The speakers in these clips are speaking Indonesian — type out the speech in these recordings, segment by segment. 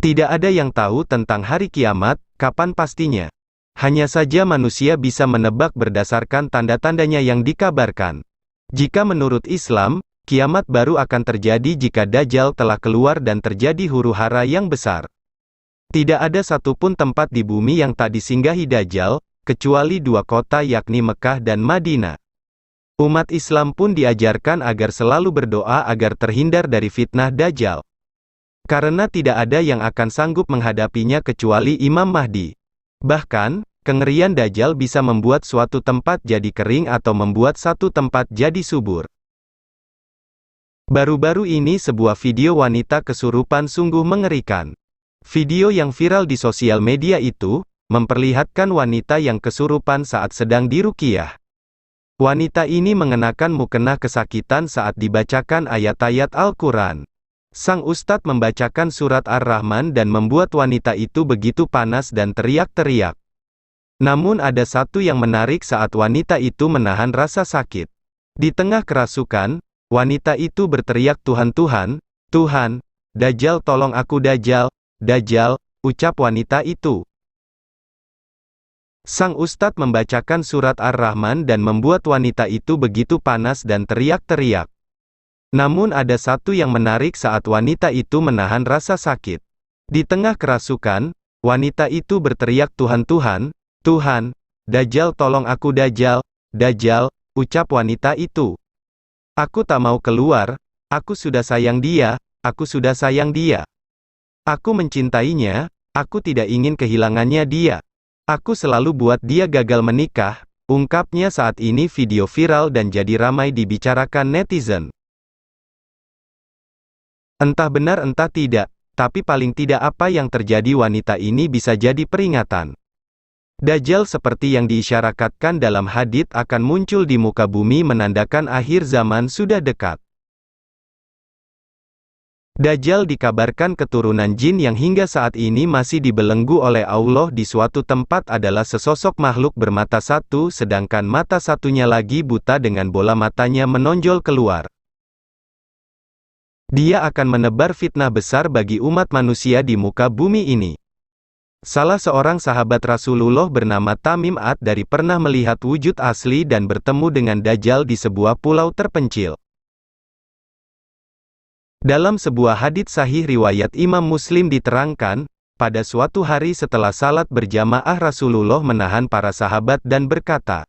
Tidak ada yang tahu tentang hari kiamat, kapan pastinya. Hanya saja manusia bisa menebak berdasarkan tanda-tandanya yang dikabarkan. Jika menurut Islam, kiamat baru akan terjadi jika Dajjal telah keluar dan terjadi huru-hara yang besar. Tidak ada satupun tempat di bumi yang tak disinggahi Dajjal, kecuali dua kota yakni Mekah dan Madinah. Umat Islam pun diajarkan agar selalu berdoa agar terhindar dari fitnah Dajjal. Karena tidak ada yang akan sanggup menghadapinya kecuali Imam Mahdi. Bahkan, kengerian Dajjal bisa membuat suatu tempat jadi kering atau membuat satu tempat jadi subur. Baru-baru ini sebuah video wanita kesurupan sungguh mengerikan. Video yang viral di sosial media itu, memperlihatkan wanita yang kesurupan saat sedang diruqyah. Wanita ini mengenakan mukena kesakitan saat dibacakan ayat-ayat Al-Quran. Sang ustadz membacakan surat Ar-Rahman dan membuat wanita itu begitu panas dan teriak-teriak. Namun ada satu yang menarik saat wanita itu menahan rasa sakit. Di tengah kerasukan, wanita itu berteriak Tuhan Tuhan, Tuhan, Dajjal tolong aku Dajjal, Dajjal, ucap wanita itu. Sang ustadz membacakan surat Ar-Rahman dan membuat wanita itu begitu panas dan teriak-teriak. Namun ada satu yang menarik saat wanita itu menahan rasa sakit. Di tengah kerasukan, wanita itu berteriak Tuhan Tuhan, Tuhan, Dajjal tolong aku Dajjal, Dajjal, ucap wanita itu. Aku tak mau keluar, aku sudah sayang dia, aku sudah sayang dia. Aku mencintainya, aku tidak ingin kehilangannya dia. Aku selalu buat dia gagal menikah, ungkapnya saat ini video viral dan jadi ramai dibicarakan netizen. Entah benar entah tidak, tapi paling tidak apa yang terjadi wanita ini bisa jadi peringatan. Dajjal seperti yang diisyaratkan dalam hadits akan muncul di muka bumi menandakan akhir zaman sudah dekat. Dajjal dikabarkan keturunan jin yang hingga saat ini masih dibelenggu oleh Allah di suatu tempat adalah sesosok makhluk bermata satu sedangkan mata satunya lagi buta dengan bola matanya menonjol keluar. Dia akan menebar fitnah besar bagi umat manusia di muka bumi ini. Salah seorang sahabat Rasulullah bernama Tamim Ad-Dari pernah melihat wujud asli dan bertemu dengan Dajjal di sebuah pulau terpencil. Dalam sebuah hadits sahih riwayat Imam Muslim diterangkan, pada suatu hari setelah salat berjamaah Rasulullah menahan para sahabat dan berkata,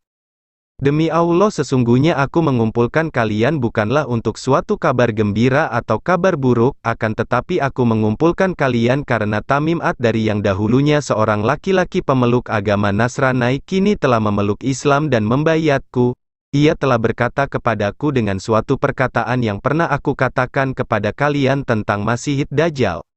"Demi Allah sesungguhnya aku mengumpulkan kalian bukanlah untuk suatu kabar gembira atau kabar buruk, akan tetapi aku mengumpulkan kalian karena Tamim Ad-Dari yang dahulunya seorang laki-laki pemeluk agama Nasrani kini telah memeluk Islam dan membayatku. Ia telah berkata kepadaku dengan suatu perkataan yang pernah aku katakan kepada kalian tentang Masih Dajjal."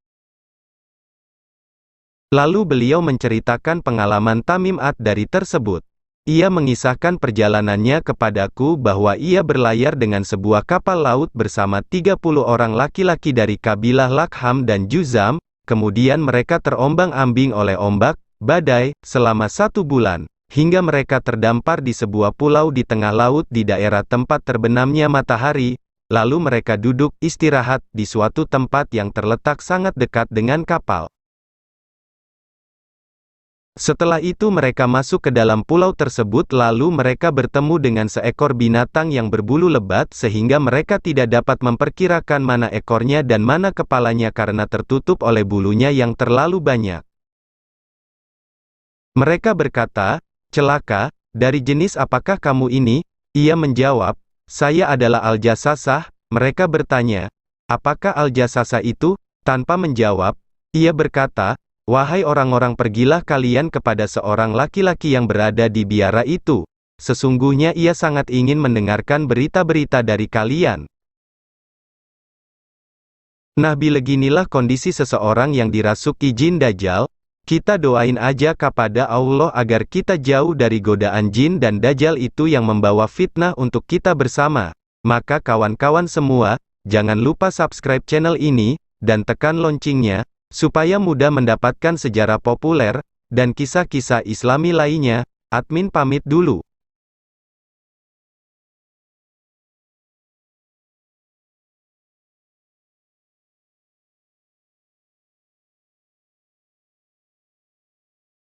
Lalu beliau menceritakan pengalaman Tamim Ad-Dari tersebut. Ia mengisahkan perjalanannya kepadaku bahwa ia berlayar dengan sebuah kapal laut bersama 30 orang laki-laki dari kabilah Lakham dan Juzam, kemudian mereka terombang-ambing oleh ombak, badai, selama 1 bulan, hingga mereka terdampar di sebuah pulau di tengah laut di daerah tempat terbenamnya matahari, lalu mereka duduk istirahat di suatu tempat yang terletak sangat dekat dengan kapal. Setelah itu mereka masuk ke dalam pulau tersebut lalu mereka bertemu dengan seekor binatang yang berbulu lebat sehingga mereka tidak dapat memperkirakan mana ekornya dan mana kepalanya karena tertutup oleh bulunya yang terlalu banyak. Mereka berkata, "Celaka, dari jenis apakah kamu ini?" Ia menjawab, "Saya adalah Al-Jassasah." Mereka bertanya, "Apakah Al-Jassasah itu?" Tanpa menjawab, ia berkata, "Wahai orang-orang pergilah kalian kepada seorang laki-laki yang berada di biara itu. Sesungguhnya ia sangat ingin mendengarkan berita-berita dari kalian." Nah beginilah kondisi seseorang yang dirasuki jin Dajjal. Kita doain aja kepada Allah agar kita jauh dari godaan jin dan Dajjal itu yang membawa fitnah untuk kita bersama. Maka kawan-kawan semua, jangan lupa subscribe channel ini, dan tekan loncengnya, supaya mudah mendapatkan sejarah populer, dan kisah-kisah Islami lainnya. Admin pamit dulu.